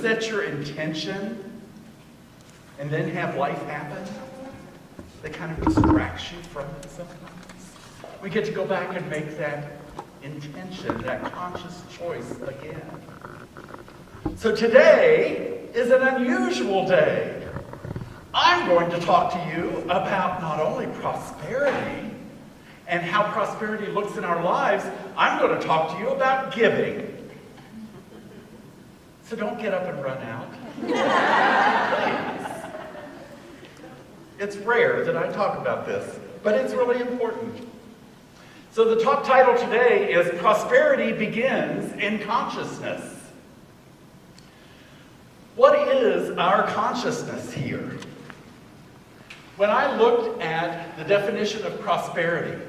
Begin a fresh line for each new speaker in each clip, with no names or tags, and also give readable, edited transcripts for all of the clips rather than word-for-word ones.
set your intention and then have life happen that kind of distracts you from it sometimes? We get to go back and make that intention, that conscious choice again. So today is an unusual day. I'm going to talk to you about not only prosperity and how prosperity looks in our lives, I'm going to talk to you about giving. So don't get up and run out. Please. It's rare that I talk about this, but it's really important. So the talk title today is Prosperity Begins in Consciousness. What is our consciousness here? When I looked at the definition of prosperity,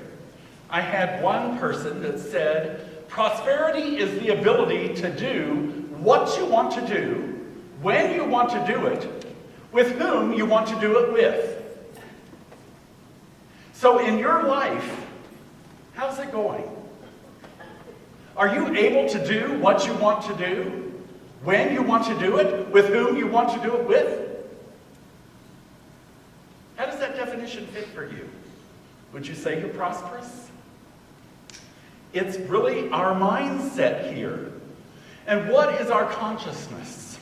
I had one person that said, prosperity is the ability to do what you want to do, when you want to do it, with whom you want to do it with. So in your life, how's it going? Are you able to do what you want to do, when you want to do it, with whom you want to do it with? How does that definition fit for you? Would you say you're prosperous? It's really our mindset here. And what is our consciousness?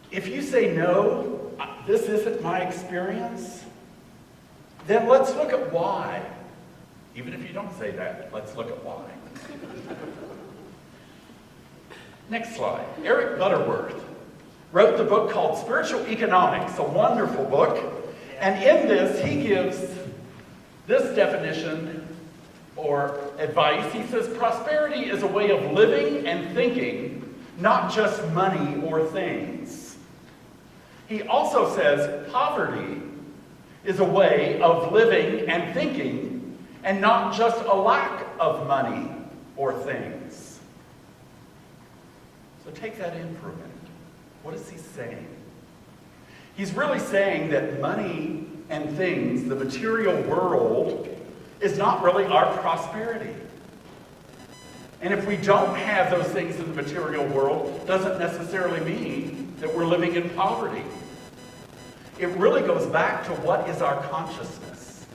If you say, no, this isn't my experience, then let's look at why. Even if you don't say that, let's look at why. Next slide. Eric Butterworth wrote the book called Spiritual Economics, a wonderful book. And in this, he gives this definition or advice. He says, prosperity is a way of living and thinking, not just money or things. He also says poverty is a way of living and thinking, and not just a lack of money or things. So take that in for a minute. What is he saying? He's really saying that money and things, the material world, is not really our prosperity. And if we don't have those things in the material world, doesn't necessarily mean that we're living in poverty. It really goes back to what is our consciousness.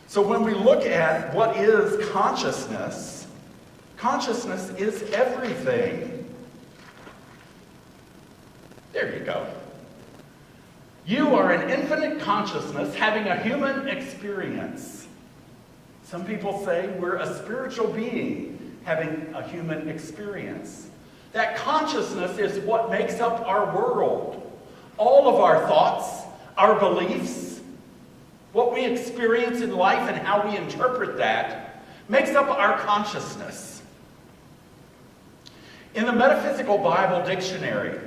So when we look at what is consciousness, consciousness is everything. There you go. You are an infinite consciousness having a human experience. Some people say we're a spiritual being having a human experience. That consciousness is what makes up our world. All of our thoughts, our beliefs, what we experience in life and how we interpret that makes up our consciousness. In the Metaphysical Bible Dictionary,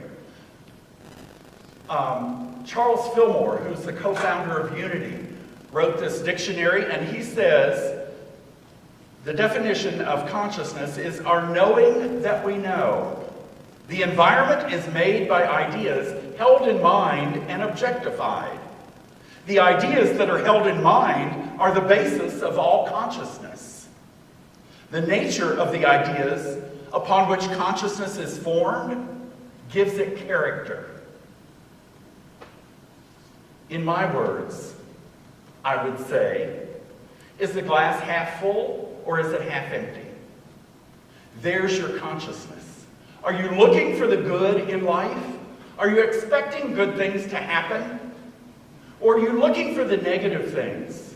Charles Fillmore, who's the co-founder of Unity, wrote this dictionary, and he says the definition of consciousness is our knowing that we know. The environment is made by ideas held in mind and objectified. The ideas that are held in mind are the basis of all consciousness. The nature of the ideas upon which consciousness is formed gives it character. In my words, I would say, is the glass half full or is it half empty? There's your consciousness. Are you looking for the good in life? Are you expecting good things to happen? Or are you looking for the negative things?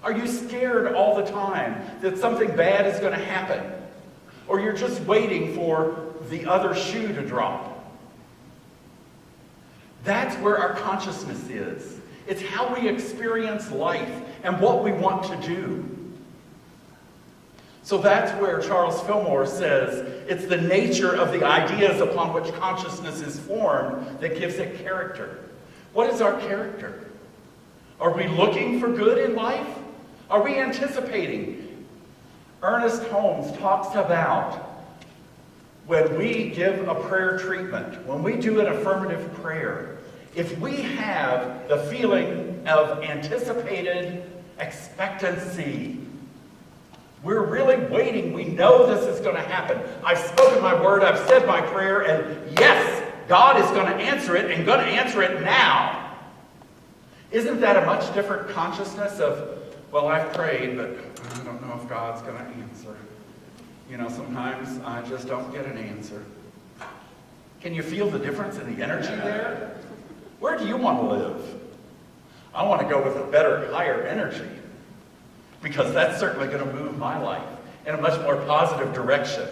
Are you scared all the time that something bad is going to happen? Or you're just waiting for the other shoe to drop? That's where our consciousness is. It's how we experience life and what we want to do. So that's where Charles Fillmore says it's the nature of the ideas upon which consciousness is formed that gives it character. What is our character? Are we looking for good in life? Are we anticipating? Ernest Holmes talks about when we give a prayer treatment, when we do an affirmative prayer, if we have the feeling of anticipated expectancy, We're really waiting. We know this is going to happen. I've spoken my word. I've said my prayer. And yes, God is going to answer it and going to answer it now. Isn't that a much different consciousness of, well, I've prayed, but I don't know if God's going to answer. You know, sometimes I just don't get an answer. Can you feel the difference in the energy there? Where do you want to live? I want to go with a better, higher energy, because that's certainly going to move my life in a much more positive direction.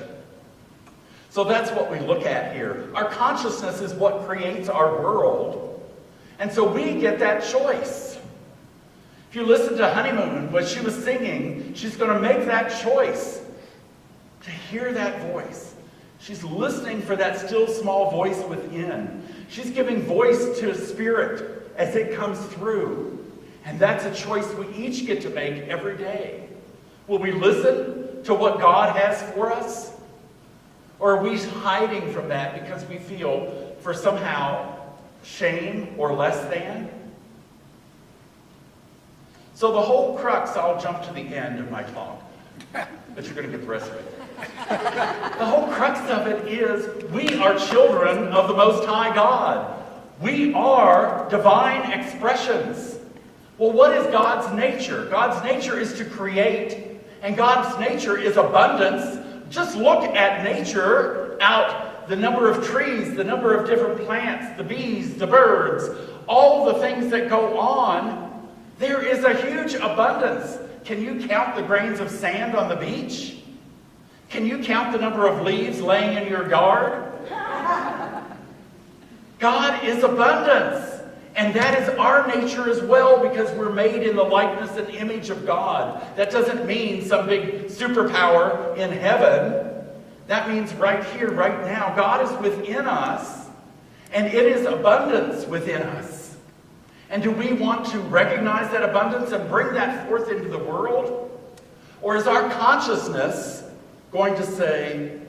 So that's what we look at here. Our consciousness is what creates our world. And so we get that choice. If you listen to Honeymoon, what she was singing, she's going to make that choice to hear that voice. She's listening for that still small voice within. She's giving voice to Spirit as it comes through. And that's a choice we each get to make every day. Will we listen to what God has for us? Or are we hiding from that because we feel for somehow shame or less than? So the whole crux, I'll jump to the end of my talk, but you're going to get the rest of it. The whole crux of it is we are children of the Most High God. We are divine expressions. Well, what is God's nature? God's nature is to create, and God's nature is abundance. Just look at nature out, the number of trees, the number of different plants, the bees, the birds, all the things that go on. There is a huge abundance. Can you count the grains of sand on the beach? Can you count the number of leaves laying in your yard? God is abundance. And that is our nature as well, because we're made in the likeness and image of God. That doesn't mean some big superpower in heaven. That means right here, right now. God is within us, and it is abundance within us. And do we want to recognize that abundance and bring that forth into the world? Or is our consciousness going to say,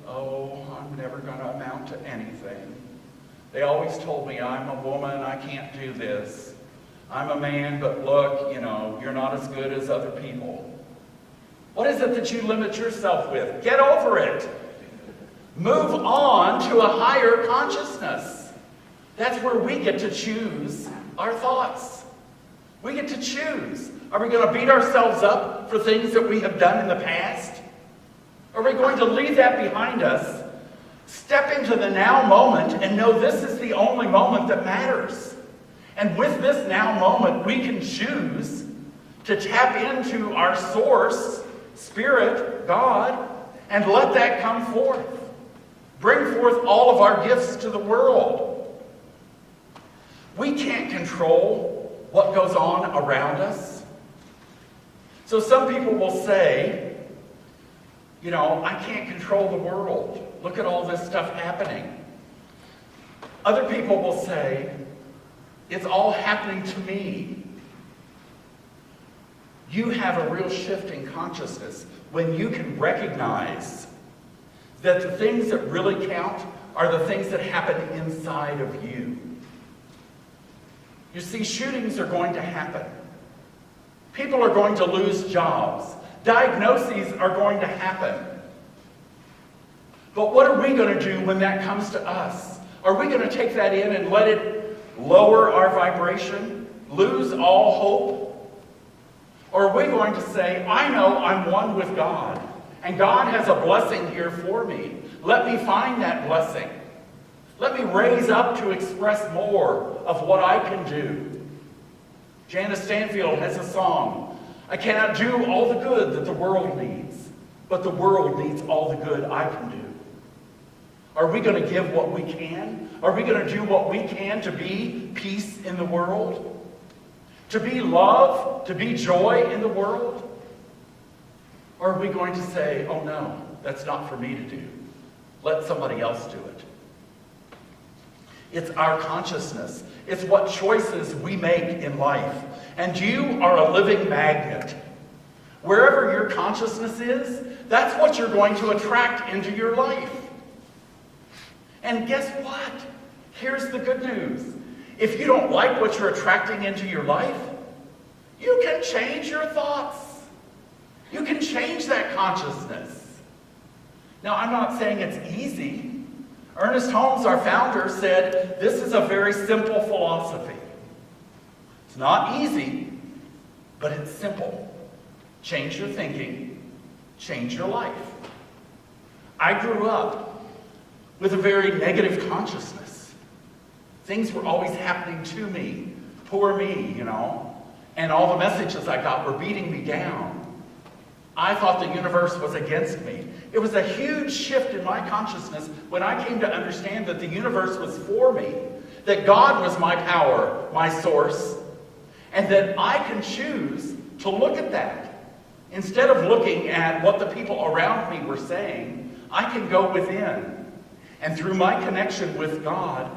oh, I'm never going to amount to anything? They always told me I'm a woman, I can't do this. I'm a man, but look, you're not as good as other people. What is it that you limit yourself with? Get over it. Move on to a higher consciousness. That's where we get to choose our thoughts. We get to choose. Are we going to beat ourselves up for things that we have done in the past? Are we going to leave that behind us? Step into the now moment and know this is the only moment that matters. And with this now moment, we can choose to tap into our source, Spirit, God, and let that come forth. Bring forth all of our gifts to the world. We can't control what goes on around us. So some people will say, I can't control the world. Look at all this stuff happening. Other people will say, it's all happening to me. You have a real shift in consciousness when you can recognize that the things that really count are the things that happen inside of you. You see, shootings are going to happen. People are going to lose jobs. Diagnoses are going to happen. But what are we going to do when that comes to us? Are we going to take that in and let it lower our vibration? Lose all hope? Or are we going to say, I know I'm one with God, and God has a blessing here for me. Let me find that blessing. Let me raise up to express more of what I can do. Janice Stanfield has a song, I cannot do all the good that the world needs, but the world needs all the good I can do. Are we going to give what we can? Are we going to do what we can to be peace in the world? To be love? To be joy in the world? Or are we going to say, oh no, that's not for me to do. Let somebody else do it. It's our consciousness. It's what choices we make in life. And you are a living magnet. Wherever your consciousness is, that's what you're going to attract into your life. And guess what? Here's the good news. If you don't like what you're attracting into your life, you can change your thoughts. You can change that consciousness. Now, I'm not saying it's easy. Ernest Holmes, our founder, said this is a very simple philosophy. It's not easy, but it's simple. Change your thinking, change your life. I grew up with a very negative consciousness. Things were always happening to me, poor me, and all the messages I got were beating me down. I thought the universe was against me. It was a huge shift in my consciousness when I came to understand that the universe was for me, that God was my power, my source, and that I can choose to look at that. Instead of looking at what the people around me were saying, I can go within. And through my connection with God,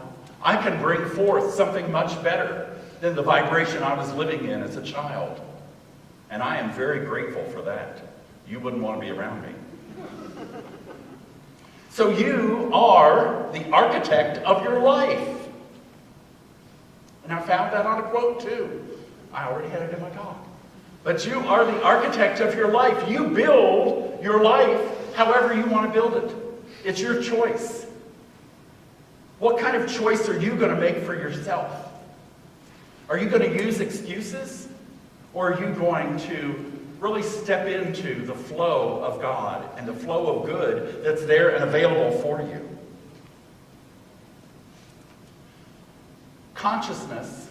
I can bring forth something much better than the vibration I was living in as a child. And I am very grateful for that. You wouldn't want to be around me. So you are the architect of your life. And I found that on a quote too. I already had it in my talk. But you are the architect of your life. You build your life however you want to build it. It's your choice. What kind of choice are you going to make for yourself? Are you going to use excuses? Or are you going to really step into the flow of God and the flow of good that's there and available for you? Consciousness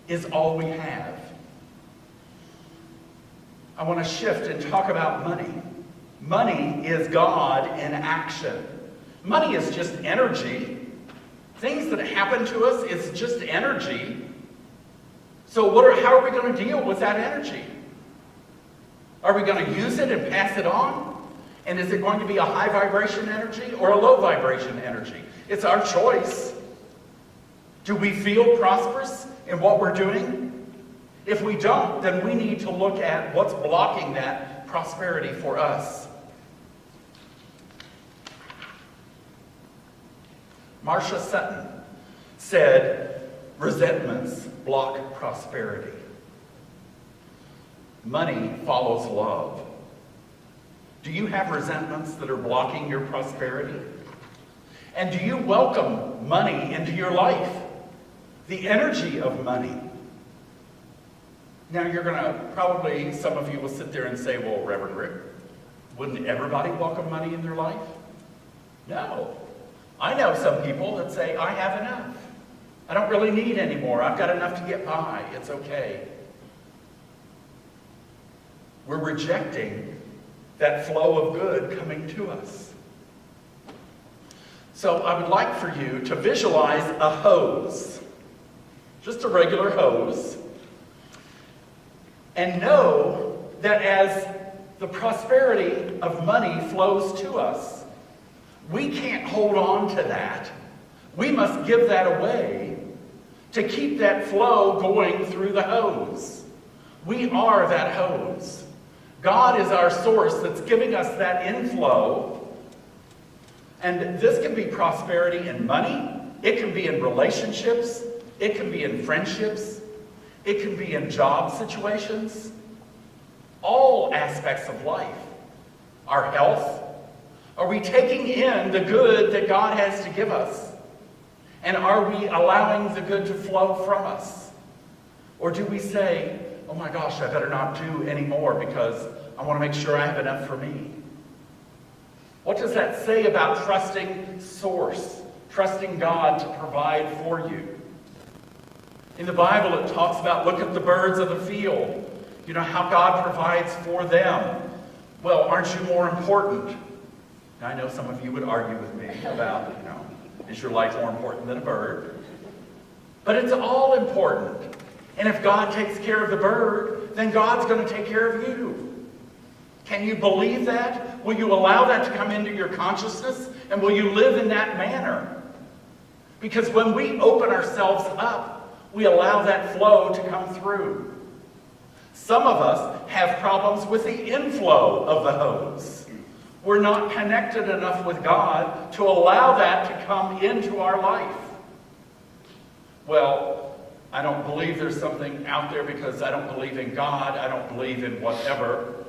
is all we have. I want to shift and talk about money. Money is God in action. Money is just energy. Things that happen to us is just energy. So how are we going to deal with that energy? Are we going to use it and pass it on? And is it going to be a high vibration energy or a low vibration energy? It's our choice. Do we feel prosperous in what we're doing? If we don't, then we need to look at what's blocking that prosperity for us. Marcia Sutton said, resentments block prosperity. Money follows love. Do you have resentments that are blocking your prosperity? And do you welcome money into your life? The energy of money. Now you're going to probably, some of you will sit there and say, well, Reverend Rick, wouldn't everybody welcome money in their life? No. I know some people that say, I have enough. I don't really need any more. I've got enough to get by. It's okay. We're rejecting that flow of good coming to us. So I would like for you to visualize a hose, just a regular hose, and know that as the prosperity of money flows to us, we can't hold on to that. We must give that away to keep that flow going through the hose. We are that hose. God is our source that's giving us that inflow. And this can be prosperity in money. It can be in relationships. It can be in friendships. It can be in job situations. All aspects of life. Our health. Are we taking in the good that God has to give us? And are we allowing the good to flow from us? Or do we say, oh my gosh, I better not do any more because I want to make sure I have enough for me? What does that say about trusting Source, trusting God to provide for you? In the Bible, it talks about, look at the birds of the field. You know, how God provides for them. Well, aren't you more important? Now, I know some of you would argue with me about, is your life more important than a bird? But it's all important. And if God takes care of the bird, then God's going to take care of you. Can you believe that? Will you allow that to come into your consciousness? And will you live in that manner? Because when we open ourselves up, we allow that flow to come through. Some of us have problems with the inflow of the hose. We're not connected enough with God to allow that to come into our life. Well, I don't believe there's something out there because I don't believe in God. I don't believe in whatever.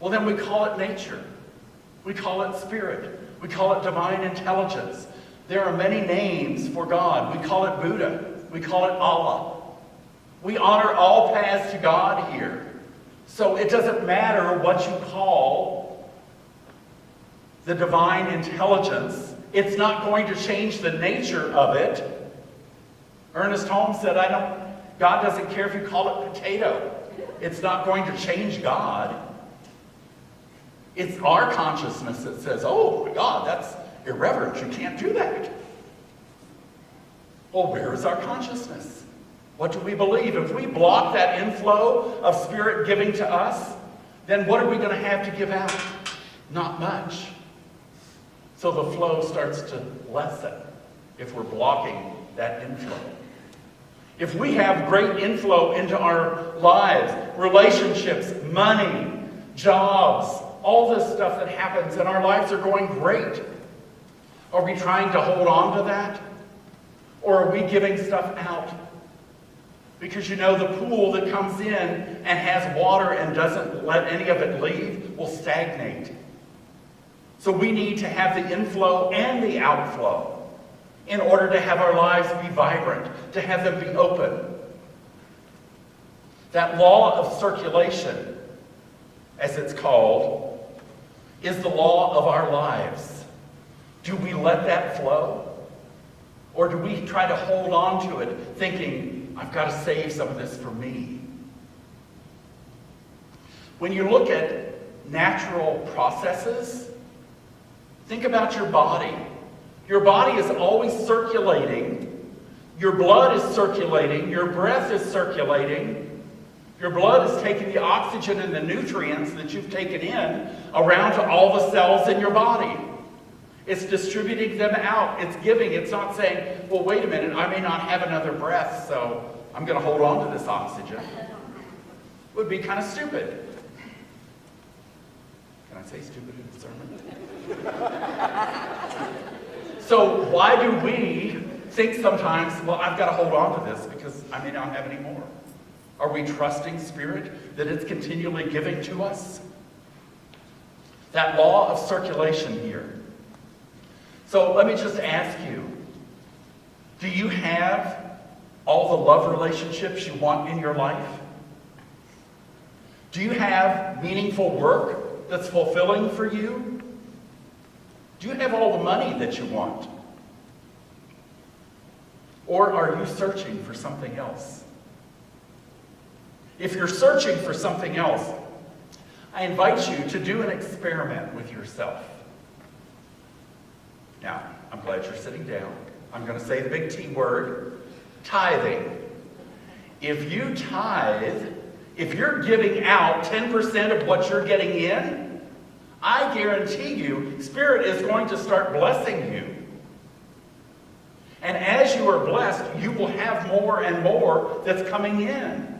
Well, then we call it nature. We call it spirit. We call it divine intelligence. There are many names for God. We call it Buddha. We call it Allah. We honor all paths to God here. So it doesn't matter what you call the divine intelligence. It's not going to change the nature of it. Ernest Holmes said, God doesn't care if you call it potato. It's not going to change God. It's our consciousness that says, oh my God, that's irreverent. You can't do that. Well, where is our consciousness? What do we believe? If we block that inflow of Spirit giving to us, then what are we going to have to give out? Not much. So the flow starts to lessen if we're blocking that inflow. If we have great inflow into our lives, relationships, money, jobs, all this stuff that happens and our lives are going great, are we trying to hold on to that? Or are we giving stuff out? Because you know the pool that comes in and has water and doesn't let any of it leave will stagnate. So we need to have the inflow and the outflow in order to have our lives be vibrant, to have them be open. That law of circulation, as it's called, is the law of our lives. Do we let that flow? Or do we try to hold on to it, thinking, I've got to save some of this for me? When you look at natural processes, think about your body. Your body is always circulating. Your blood is circulating. Your breath is circulating. Your blood is taking the oxygen and the nutrients that you've taken in around to all the cells in your body. It's distributing them out. It's giving. It's not saying, well, wait a minute, I may not have another breath, so I'm going to hold on to this oxygen. It would be kind of stupid. Can I say stupid in the sermon? So why do we think sometimes, well, I've got to hold on to this because I may not have any more? Are we trusting Spirit that it's continually giving to us? That law of circulation here. So let me just ask you, do you have all the love relationships you want in your life? Do you have meaningful work that's fulfilling for you? Do you have all the money that you want? Or are you searching for something else? If you're searching for something else, I invite you to do an experiment with yourself. Now, I'm glad you're sitting down. I'm going to say the big T word, tithing. If you tithe, if you're giving out 10% of what you're getting in, I guarantee you, Spirit is going to start blessing you. And as you are blessed, you will have more and more that's coming in.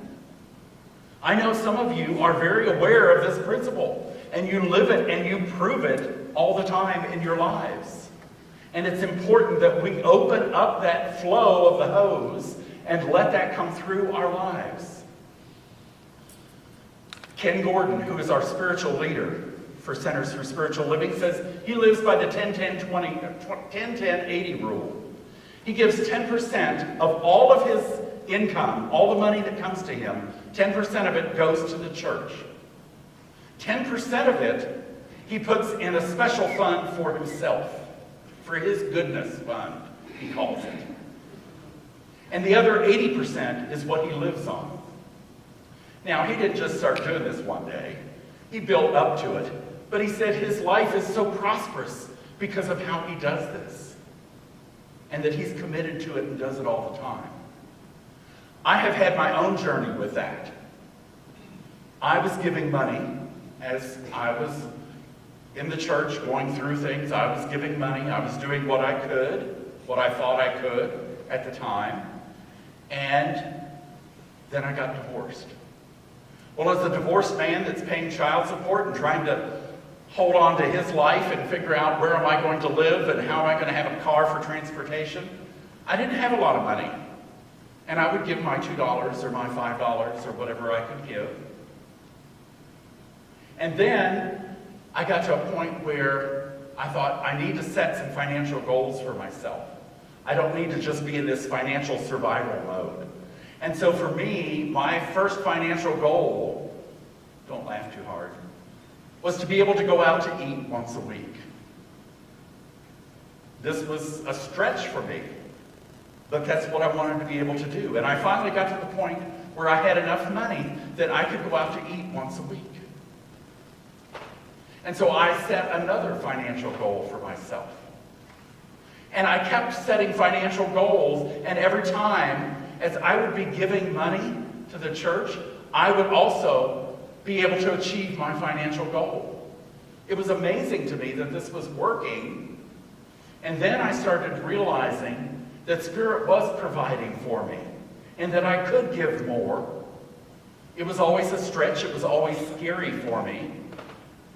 I know some of you are very aware of this principle, and you live it and you prove it all the time in your lives. And it's important that we open up that flow of the hose and let that come through our lives. Ken Gordon, who is our spiritual leader for Centers for Spiritual Living, says he lives by the 10-10-20, 10-10-80 rule. He gives 10% of all of his income, all the money that comes to him, 10% of it goes to the church. 10% of it he puts in a special fund for himself, for his goodness fund, he calls it. And the other 80% is what he lives on. Now, he didn't just start doing this one day. He built up to it. But he said his life is so prosperous because of how he does this. And that he's committed to it and does it all the time. I have had my own journey with that. I was giving money as I was in the church going through things. I was giving money. I was doing what I could, what I thought I could at the time. And then I got divorced. Well, as a divorced man that's paying child support and trying to hold on to his life and figure out where am I going to live and how am I going to have a car for transportation, I didn't have a lot of money. And I would give my $2 or my $5 or whatever I could give. And then I got to a point where I thought, I need to set some financial goals for myself. I don't need to just be in this financial survival mode. And so for me, my first financial goal, don't laugh too hard, was to be able to go out to eat once a week. This was a stretch for me, but that's what I wanted to be able to do. And I finally got to the point where I had enough money that I could go out to eat once a week. And so I set another financial goal for myself. And I kept setting financial goals, and every time as I would be giving money to the church, I would also be able to achieve my financial goal. It was amazing to me that this was working. And then I started realizing that Spirit was providing for me and that I could give more. It was always a stretch. It was always scary for me.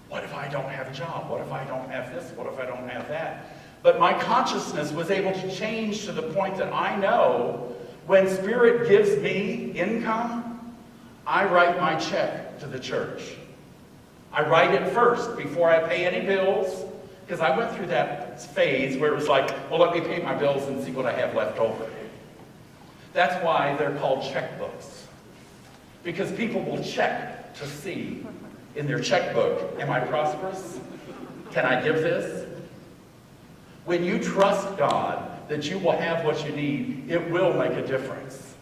What if I don't have a job? What if I don't have this? What if I don't have that? But my consciousness was able to change to the point that I know when Spirit gives me income, I write my check to the church. I write it first before I pay any bills, because I went through that phase where it was like, well, let me pay my bills and see what I have left over. That's why they're called checkbooks, because people will check to see in their checkbook, am I prosperous? Can I give this? When you trust God that you will have what you need, it will make a difference.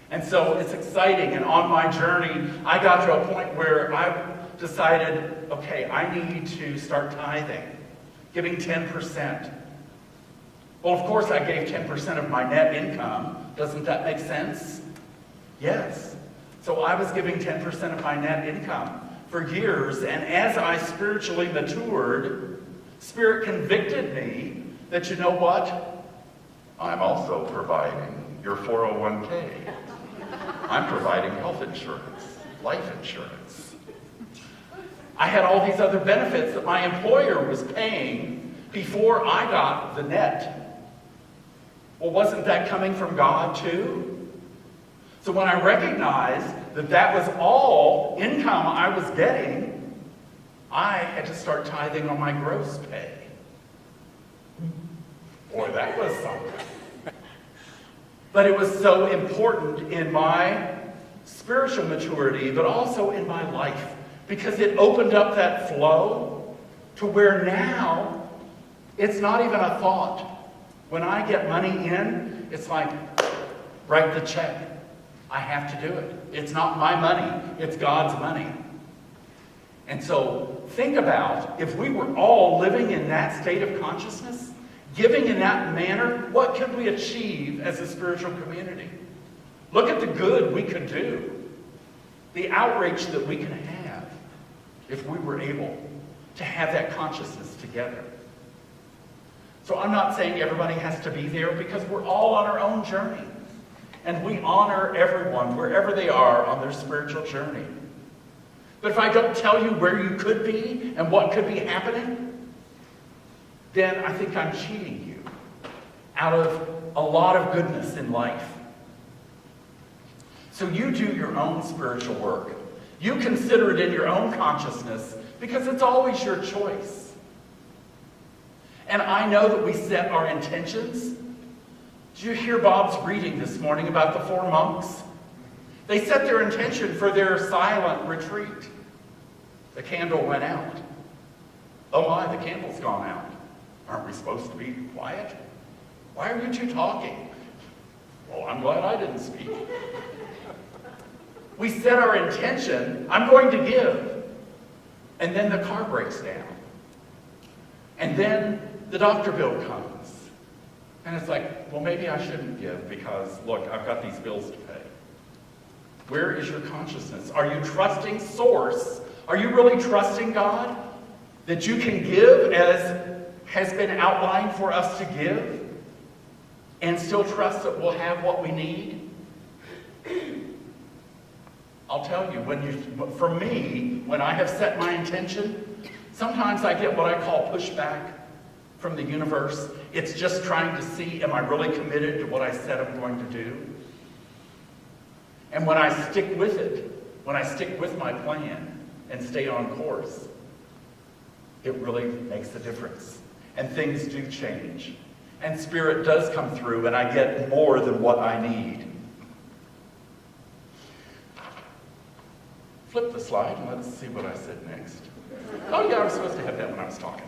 And so it's exciting, and on my journey, I got to a point where I decided, okay, I need to start tithing, giving 10%. Well, of course, I gave 10% of my net income. Doesn't that make sense? Yes. So I was giving 10% of my net income for years, and as I spiritually matured, Spirit convicted me that, you know what? I'm also providing your 401k. I'm providing health insurance, life insurance. I had all these other benefits that my employer was paying before I got the net. Well, wasn't that coming from God too? So when I recognized that that was all income I was getting, I had to start tithing on my gross pay. Boy, that was something. But it was so important in my spiritual maturity, but also in my life, because it opened up that flow to where now it's not even a thought. When I get money in, it's like, write the check. I have to do it. It's not my money, it's God's money. And so think about, if we were all living in that state of consciousness, giving in that manner, what could we achieve as a spiritual community? Look at the good we could do, the outreach that we can have if we were able to have that consciousness together. So I'm not saying everybody has to be there, because we're all on our own journey. And we honor everyone wherever they are on their spiritual journey. But if I don't tell you where you could be and what could be happening, then I think I'm cheating you out of a lot of goodness in life. So you do your own spiritual work. You consider it in your own consciousness, because it's always your choice. And I know that we set our intentions. Did you hear Bob's reading this morning about the 4 monks? They set their intention for their silent retreat. The candle went out. Oh my, the candle's gone out. Aren't we supposed to be quiet? Why are you two talking? Well, I'm glad I didn't speak. We set our intention, I'm going to give. And then the car breaks down. And then the doctor bill comes. And it's like, well, maybe I shouldn't give because, look, I've got these bills to pay. Where is your consciousness? Are you trusting Source? Are you really trusting God that you can give as has been outlined for us to give and still trust that we'll have what we need? I'll tell you, for me, when I have set my intention, sometimes I get what I call pushback from the universe. It's just trying to see, am I really committed to what I said I'm going to do? And when I stick with it, when I stick with my plan, and stay on course, it really makes a difference. And things do change. And Spirit does come through, and I get more than what I need. Flip the slide, and let's see what I said next. Oh yeah, I was supposed to have that when I was talking.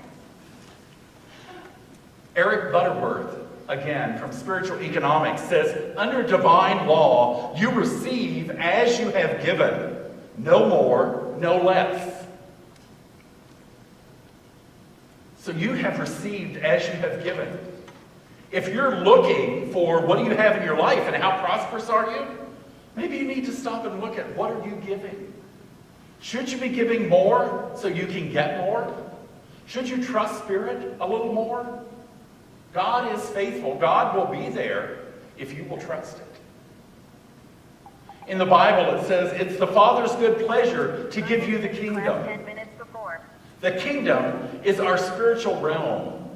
Eric Butterworth, again, from Spiritual Economics, says, under divine law, you receive as you have given, no more, no less. So you have received as you have given. If you're looking for what do you have in your life and how prosperous are you, maybe you need to stop and look at what are you giving. Should you be giving more so you can get more? Should you trust Spirit a little more? God is faithful. God will be there if you will trust it. In the Bible it says it's the Father's good pleasure to give you the kingdom.
10 minutes before.
The kingdom is our spiritual realm,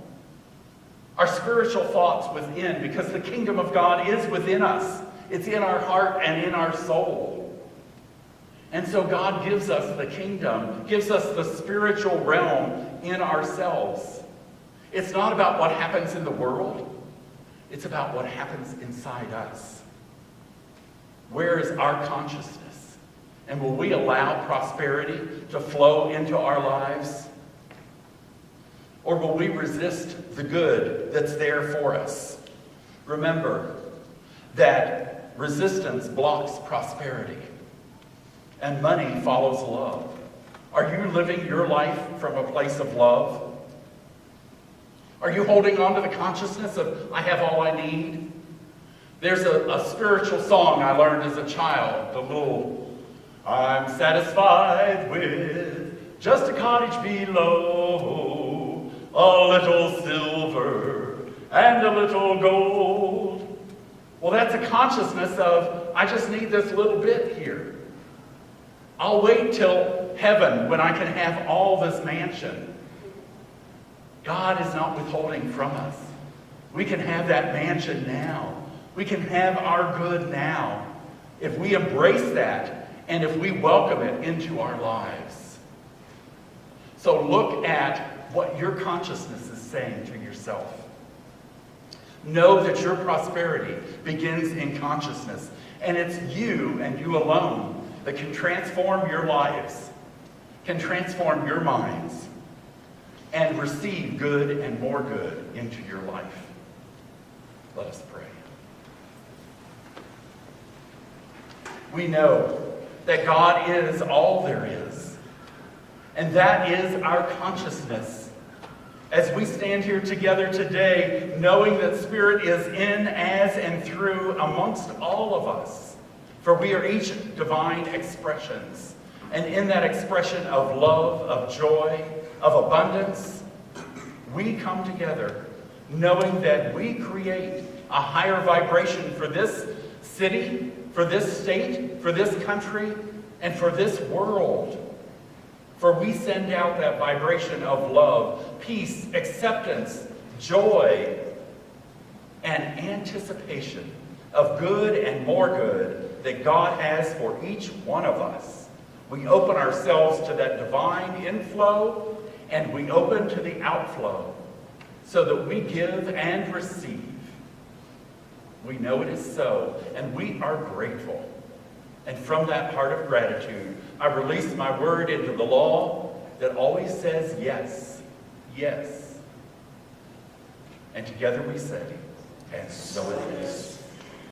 our spiritual thoughts within, because the kingdom of God is within us. It's in our heart and in our soul. And so God gives us the kingdom, gives us the spiritual realm in ourselves. It's not about what happens in the world. It's about what happens inside us. Where is our consciousness? And will we allow prosperity to flow into our lives? Or will we resist the good that's there for us? Remember that resistance blocks prosperity. And money follows love. Are you living your life from a place of love? Are you holding on to the consciousness of, I have all I need? There's a spiritual song I learned as a child, the little, I'm satisfied with just a cottage below, a little silver and a little gold. Well, that's a consciousness of, I just need this little bit here. I'll wait till heaven when I can have all this mansion. God is not withholding from us. We can have that mansion now. We can have our good now if we embrace that and if we welcome it into our lives. So look at what your consciousness is saying to yourself. Know that your prosperity begins in consciousness, and it's you and you alone that can transform your lives, can transform your minds, and receive good and more good into your life. Let us pray. We know that God is all there is, and that is our consciousness. As we stand here together today, knowing that Spirit is in, as, and through amongst all of us, for we are each divine expressions. And in that expression of love, of joy, of abundance, we come together knowing that we create a higher vibration for this city, for this state, for this country, and for this world. For we send out that vibration of love, peace, acceptance, joy, and anticipation of good and more good that God has for each one of us. We open ourselves to that divine inflow, and we open to the outflow so that we give and receive. We know it is so, and we are grateful. And from that heart of gratitude, I release my word into the law that always says yes, yes. And together we say, and so it is.